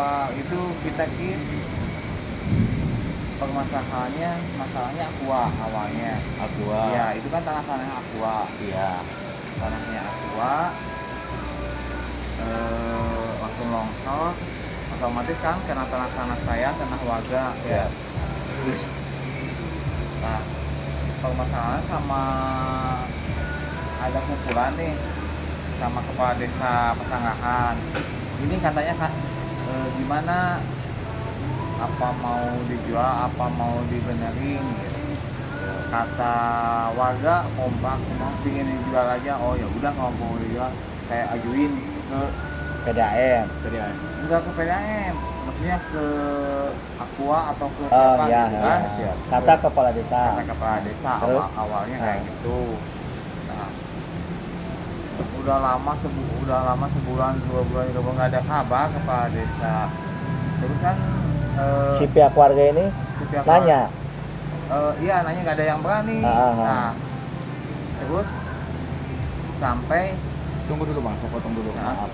awal itu kita masalahnya aqua awalnya. Aqua. Ya itu kan tanahnya aqua. Iya. Tanahnya aqua. Waktu longsor otomatis kan kena tanah saya, tanah warga ya. Nah, permasalahan sama ada kumpulan nih sama kepala desa Pesanggahan. Ini katanya kan gimana, apa mau dijual, apa mau dibenerin gitu. Kata warga kompak, mau pingin dijual aja. Oh ya udah, kalau mau dijual saya ajuin ke PDAM. enggak ke PDAM, maksudnya ke Aqua atau ke siapa iya, gitu kan. siap. Kata kepala desa. Kata kepala desa awalnya kayak gitu. Nah, udah lama sebulan 2 bulan itu nggak ada kabar kepala desa. Terus kan Si pihak warga ini nanya. Iya nanya, nggak ada yang berani. Nah terus sampai Tunggu dulu bang, saya potong dulu. Nah. Maaf.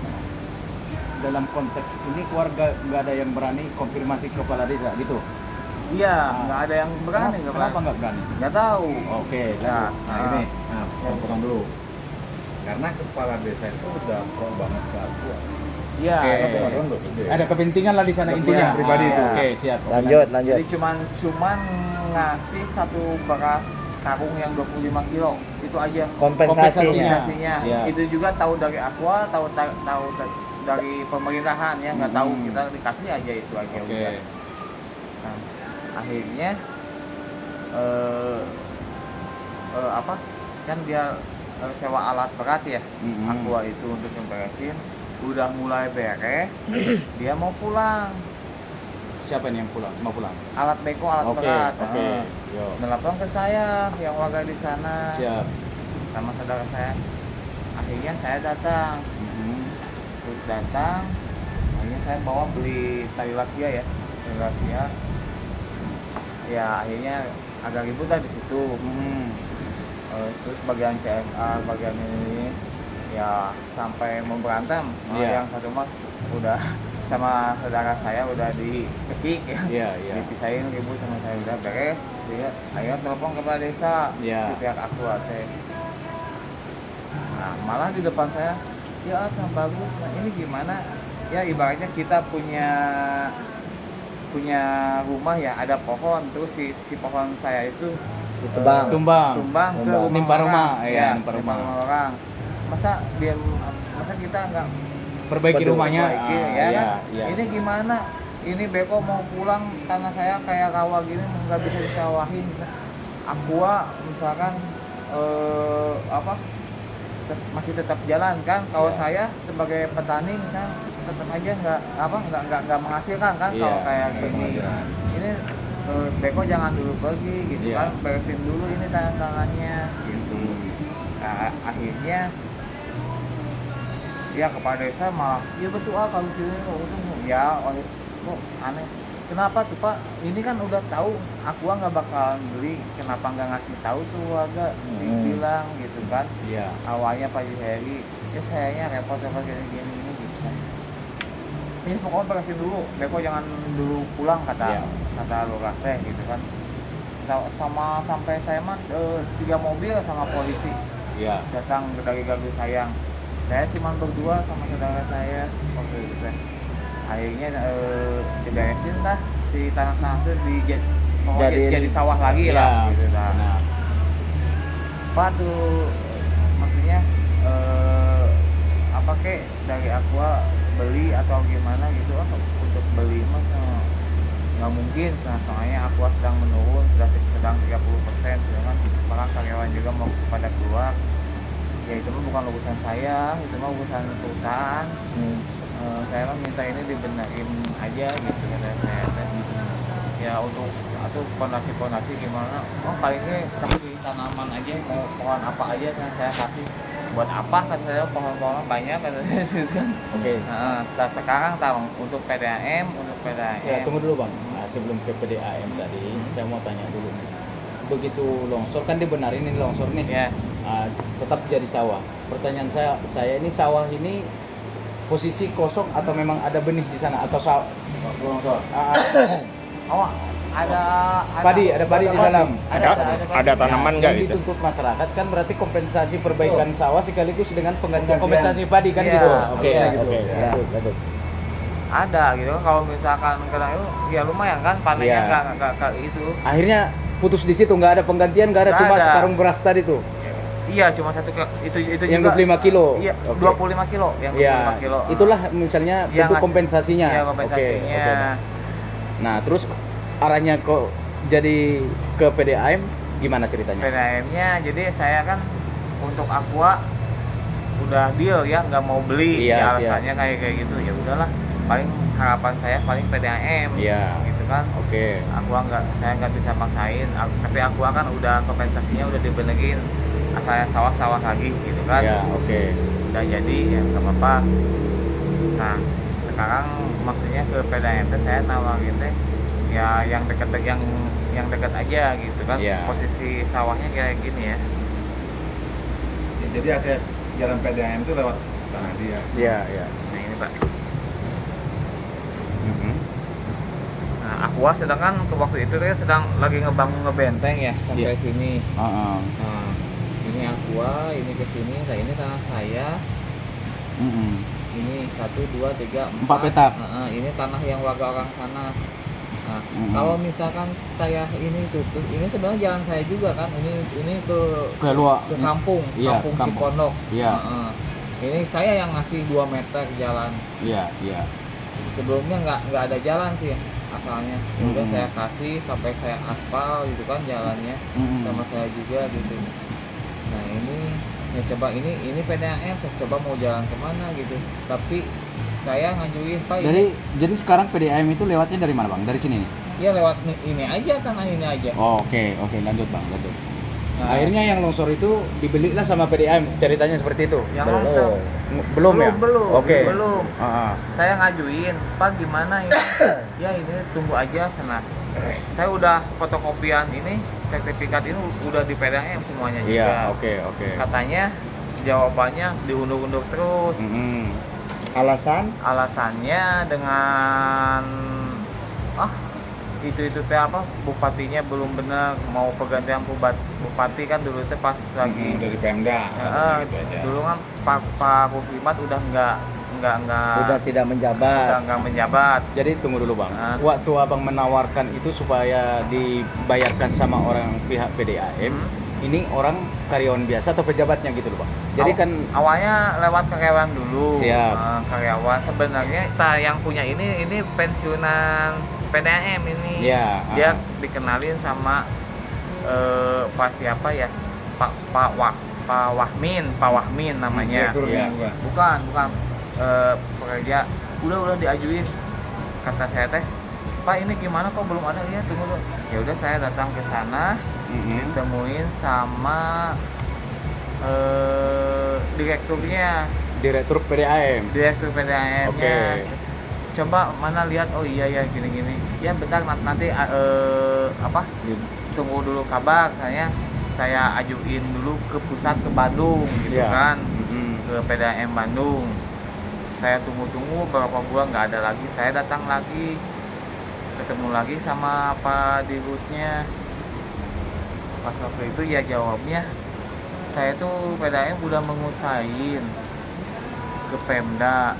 Dalam konteks ini keluarga nggak ada yang berani konfirmasi ke kepala desa gitu. iya nggak ada yang berani. Kenapa nggak berani? Nggak tahu. Oke, Nah, lanjut. Saya potong dulu. Karena kepala desa itu udah pro banget ke Aqua. Iya. Oke. Ada kepentingan lah di sana intinya. Pribadi itu. Oke, siap. Lanjut. Jadi cuman ngasih satu beras karung yang 25 kilo itu aja Kompensasinya. kompensasinya. Itu juga tahu dari Aqua, tahu dari pemerintahan ya, nggak tahu, kita dikasih aja itu aja. Oke. Udah. Nah, akhirnya apa kan dia sewa alat berat ya, Aqua itu untuk ngeberesin. Udah mulai beres, dia mau pulang. Siapa nih yang pulang? Mau pulang? Alat beko, alat Oke, berat. oke. Yo. Nelpon ke saya yang warga di sana Siap. sama saudara saya. Akhirnya saya datang. Terus datang, akhirnya saya bawa beli tali rafia ya. Tali rafia. Ya akhirnya agak ribut lah di situ. Terus bagian CSR, bagian ini ya sampai mau berantem. Iya. Yang satu mas udah sama saudara saya udah dicekik ya. Iya. Dipisahin, ribut sama saya udah beres. Dia ayo telepon kepala desa. Iya. Di pihak Aqua teh. Nah malah di depan saya, ya sangat bagus. Nah ini gimana? Ya ibaratnya kita punya rumah ya, ada pohon, terus si pohon saya itu Tumbang ke nimpa rumah, ya, nimpa rumah orang. Masa kita nggak perbaiki rumahnya. ya kan? Iya. Ini gimana? Ini beko mau pulang, tanah saya kayak rawa gini nggak bisa disawahin. Aqua misalkan masih tetap jalan kan? Kalau saya sebagai petani misalnya tetap aja nggak menghasilkan kan? Kalau kayak gini, ini beko jangan dulu pergi gitu kan? Beresin dulu ini tanah-tanahnya gitu. Nah, akhirnya ya kepala desa malah ya betul kalau sini ya kok aneh, kenapa tuh Pak, ini kan udah tahu Aqua nggak bakalan beli, kenapa nggak ngasih tahu tuh warga, dibilang gitu kan. Awalnya Pak Juheri ya sayanya repot gini gitu kan. Ini pokoknya beresin dulu beko, jangan dulu pulang kata lurah teh gitu kan. Sama sampai saya mah 3 mobil sama polisi datang dari Galuh Sayang. Saya cuma berdua sama saudara saya waktu itu teh. Akhirnya diberesin lah si tanah itu jadi sawah lagi lah gitu lah. Pak tuh maksudnya apa kek dari Aqua beli atau gimana gitu, untuk beli mas nggak mungkin, soalnya Aqua sedang menurun, sedang 30%, sedangkan para karyawan juga mau pada keluar. Ya itu mah bukan urusan saya, itu mah urusan perusahaan. Saya mah minta ini dibenerin aja gitu kata saya. Ya untuk atau fondasi gimana? Oh palingnya kasih tanaman aja, mau pohon apa aja kan saya kasih. Buat apa kan saya, pohon-pohon banyak kan saya gitu kan. Oke. Nah sekarang untuk PDAM. Ya tunggu dulu bang. Nah, sebelum ke PDAM tadi, saya mau tanya dulu nih. Begitu longsor kan dibenarin ini longsor nih. Ya. Tetap jadi sawah. Pertanyaan saya ini sawah ini posisi kosong atau memang ada benih di sana atau longsor. Oh, ada padi di dalam. Ada tanaman nggak yang gitu? dituntut masyarakat kan berarti kompensasi perbaikan sawah sekaligus dengan penggantian kompensasi padi kan Iya, gitu. Oke, iya, gitu. oke, Iya. lanjut. Ada gitu. Kalau misalkan kena itu ya lumayan kan panennya Iya. nggak itu. Akhirnya putus di situ, nggak ada penggantian, nggak ada, Nggak cuma ada. sekarung beras tadi tuh. Iya, cuma satu itu Yang juga 25 kilo. Iya, Oke. 25 kilo, yang 25 Iya, kilo. itulah misalnya Yang bentuk ngasih- kompensasinya. Iya, Oke, kompensasinya. oke. Nah, terus arahnya kok jadi ke PDAM gimana ceritanya? PDAM-nya jadi saya kan untuk aqua udah deal ya, nggak mau beli. Iya, Ya, alasannya kayak gitu. Ya udahlah, paling harapan saya paling PDAM. Iya. Gitu kan. Oke. Saya nggak bisa maksain, tapi aqua kan udah kompensasinya udah dibenerin, saya sawah-sawah lagi gitu kan. Iya, oke. Udah jadi ya nggak apa-apa. Nah sekarang maksudnya ke PDAM teh saya nawarin teh ya yang dekat dekat aja gitu kan. Iya. Posisi sawahnya kayak gini ya. Jadi akses jalan PDAM itu lewat tanah dia. Iya, iya. Nah ini Pak. Mhm. Nah aqua sedangkan ke waktu itu dia sedang lagi ngebangun ngebenteng ya sampai Iya. sini. Heeh. Nah ini aqua, ini ke sini, nah ini tanah saya. Mhm. Ini 1, 2, 3, 4 petak. Ini tanah yang warga orang sana. Nah, Mhm. kalau misalkan saya ini tutup, ini sebenarnya jalan saya juga kan. Ini Ke luar. ke kampung, Iya, kampung kampung. Cipondok. Iya. Heeh. Ini saya yang ngasih 2 meter jalan. Iya, iya. Sebelumnya nggak ada jalan sih asalnya. Ya udah Mhm. saya kasih sampai saya aspal gitu kan jalannya Mhm. sama saya juga gitu. Nah ini ya coba ini PDAM saya coba mau jalan kemana gitu. Tapi saya ngajuin Pak Jadi sekarang PDAM itu lewatnya dari mana, Bang? Dari sini nih. ya lewat ini aja tanah ini aja. Oh, oke, lanjut, Bang, lanjut. Nah, Akhirnya yang longsor itu dibelilah sama PDAM, ceritanya seperti itu. Yang longsor. Belum ya? Belum. Oke. Belum. Heeh. Saya ngajuin, Pak gimana ini? Ya ini tunggu aja sana. Saya udah fotokopian ini sertifikat ini udah di PDAM semuanya juga. Iya, oke. Katanya jawabannya diundur-undur terus. Mhm. Alasannya dengan itu teh apa bupatinya belum benar mau pergantian bupati kan dulu teh pas lagi Dari Pemda. Gitu aja. dulu kan Pak Rufimat udah nggak tidak menjabat. nggak menjabat. Jadi tunggu dulu, Bang. Ah. Waktu Abang menawarkan itu supaya dibayarkan sama orang pihak PDAM, ini orang karyawan biasa atau pejabatnya gitu loh, Bang. Jadi kan Awalnya lewat karyawan dulu. Siap. Karyawan sebenarnya yang punya ini pensiunan PDAM ini. Iya, Dia dikenalin sama Pak siapa ya? Pak Wahmin namanya. Direktur Iya. juga. Bukan pekerja udah diajuin. Kata saya teh, Pak ini gimana kok belum ada? Ya tunggu dulu. Ya udah saya datang ke sana, Mhm. ditemuin sama direkturnya, Direktur PDAM. direktur PDAM-nya. Oke. Coba mana lihat, oh iya ya gini-gini. Ya bentar nanti tunggu dulu kabar saya ajuin dulu ke pusat ke Bandung gitu Iya. kan. Mhm. Ke PDAM Bandung. Saya tunggu beberapa bulan nggak ada lagi. Saya datang lagi, ketemu lagi sama Pak Dirutnya. Pas waktu itu ya jawabnya, saya tuh PDAM udah mengusahain ke Pemda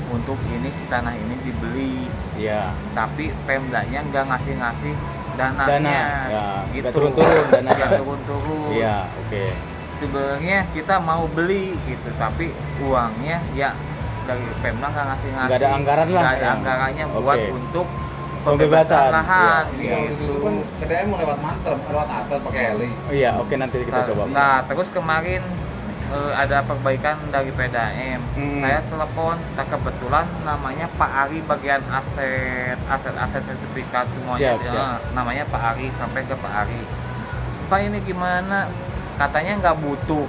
untuk ini si tanah ini dibeli, Iya. tapi Pemdanya nggak ngasih dananya, Dana, ya, gitu. nggak turun-turun dananya. Nggak turun-turun. Iya, oke. Sebenarnya kita mau beli gitu, tapi uangnya ya dari Pemda nggak ngasih. Nggak ada anggaran lah. Nggak ada Ya. anggarannya buat Oke. untuk Pembebasan. lahan Iya, siap. Itu gitu. kan PDAM mau lewat Mantrem, lewat atas pakai heli. Iya, oke, nanti kita coba. Nah, terus kemarin ada perbaikan dari PDAM. Saya telepon, kebetulan namanya Pak Ari bagian aset sertifikat semuanya. Siap, Ya, siap. namanya Pak Ari, sampai ke Pak Ari. Pak ini gimana? Katanya nggak butuh,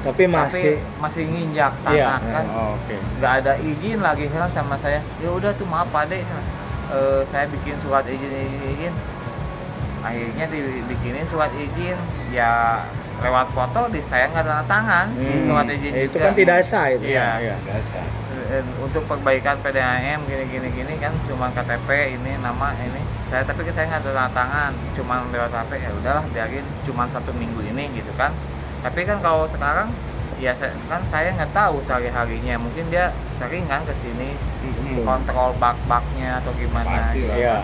Tapi masih tapi masih nginjak Iya. tanah kan. Oh, oke. Nggak ada izin lagi kan sama saya. Ya udah tuh maaf Pak Dek, saya bikin surat izin. Akhirnya dibikinin surat izin. Ya lewat foto saya nggak tanda tangan lewat izin Itu juga. kan tidak sah itu. Iya. Iya. Biasa. Untuk perbaikan PDAM gini kan cuma KTP ini nama ini tapi saya nggak ada tanda tangan cuma lewat HP ya udahlah biarin cuma 1 minggu ini gitu kan. Tapi kan kalau sekarang ya saya nggak tahu sehari-harinya, mungkin dia sering kan kesini kontrol bak-baknya atau gimana Pasti gitu. lah. Iya.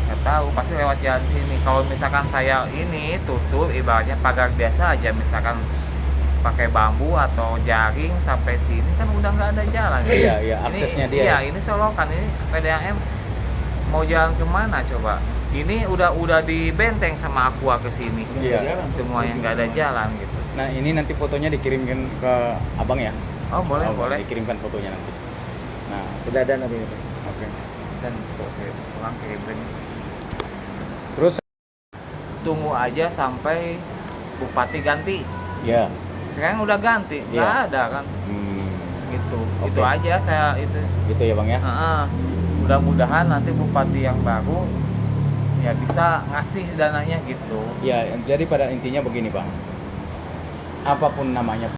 Nggak tahu, pasti lewat jalan sini. Kalau misalkan saya ini tutup ibaratnya pagar biasa aja, misalkan pakai bambu atau jaring sampai sini kan udah nggak ada jalan. Iya, iya, aksesnya ini, dia. Iya, ini solokan ini PDAM mau jalan kemana coba? Ini udah dibenteng sama Aqua ke sini. Iya. Semuanya nggak ada jalan gitu. Nah, ini nanti fotonya dikirimkan ke Abang ya? Oh, boleh, Oh, boleh. Dikirimkan fotonya nanti. Nah, Udah ada nanti. oke. Dan pulang kirim. Terus Tunggu aja sampai bupati ganti. ya. Sekarang udah ganti, nggak Iya. ada kan? Gitu. Oke. Itu aja saya itu. Gitu ya, Bang ya. Heeh. Mudah-mudahan nanti bupati yang baru ya bisa ngasih dananya gitu. Ya, jadi pada intinya begini, Bang. Apapun namanya